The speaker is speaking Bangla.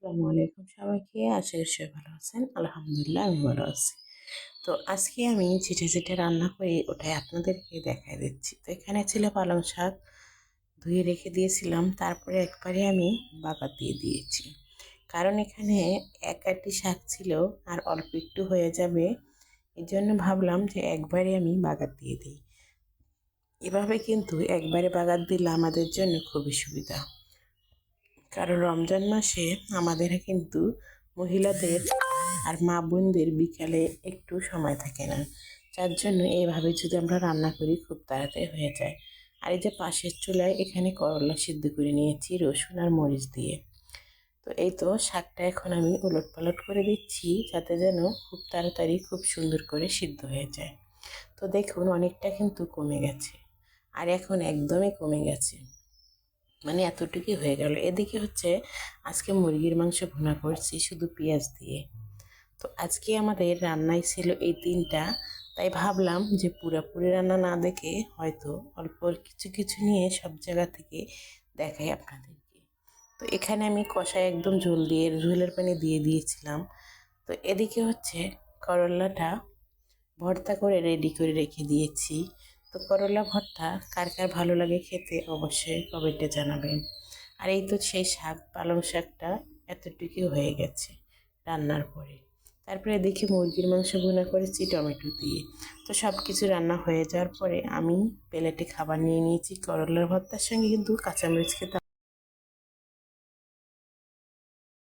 আসসালামু আলাইকুম সবাইকে। আশা করি সবাই ভালো আছেন। আলহামদুলিল্লাহ আমি ভালো আছি। তো আজকে আমি যেটা যেটা রান্না করি ওটাই আপনাদেরকে দেখায় দিচ্ছি। তো এখানে ছিল পালং শাক, ধুয়ে রেখে দিয়েছিলাম, তারপরে একবারে আমি বাগার দিয়ে দিয়েছি। কারণ এখানে এক আটি শাক ছিল আর অল্প একটু হয়ে যাবে, এই জন্য ভাবলাম যে একবারে আমি বাগার দিয়ে দিই। এভাবে কিন্তু একবারে বাগার দিলে আমাদের জন্য খুবই সুবিধা। কারণ রমজান মাসে আমাদের কিন্তু মহিলাদের আর মা বোনদের বিকালে একটু সময় থাকে না, যার জন্য এইভাবে যদি আমরা রান্না করি খুব তাড়াতাড়ি হয়ে যায়। আর এই যে পাশের চুলায় এখানে করলা সিদ্ধ করে নিয়েছি রসুন আর মরিচ দিয়ে। তো এই তো শাকটা এখন আমি উলট পালট করে দিচ্ছি, যাতে যেন খুব তাড়াতাড়ি খুব সুন্দর করে সিদ্ধ হয়ে যায়। তো দেখুন অনেকটা কিন্তু কমে গেছে, আর এখন একদমই কমে গেছে, মানে এতটুকুই হয়ে গেল। এদিকে হচ্ছে আজকে মুরগির মাংস ভুনা করছি শুধু পেঁয়াজ দিয়ে। তো আজকে আমাদের রান্নাই ছিল এই তিনটা, তাই ভাবলাম যে পুরোপুরি রান্না না দেখে হয়তো অল্প কিছু কিছু নিয়ে সব জায়গা থেকে দেখাই আপনাদেরকে। তো এখানে আমি কষায় একদম ঝোল দিয়ে ঝোলের পানি দিয়ে দিয়েছিলাম। তো এদিকে হচ্ছে করলাটা ভর্তা করে রেডি করে রেখে দিয়েছি। তো করলা ভর্তা কার কার ভালো লাগে খেতে অবশ্যই কমেন্টে জানাবেন। আর এই তো সেই শাক, পালং শাকটা এতটুকু হয়ে গেছে রান্নার পরে। তারপরে দেখি মুরগির মাংস ভুনা করেছি টমেটো দিয়ে। তো সব কিছু রান্না হয়ে যাওয়ার পরে আমি প্লেটে খাবার নিয়ে নিয়েছি। করলার ভর্তার সঙ্গে কিন্তু কাঁচামরিচ খেতে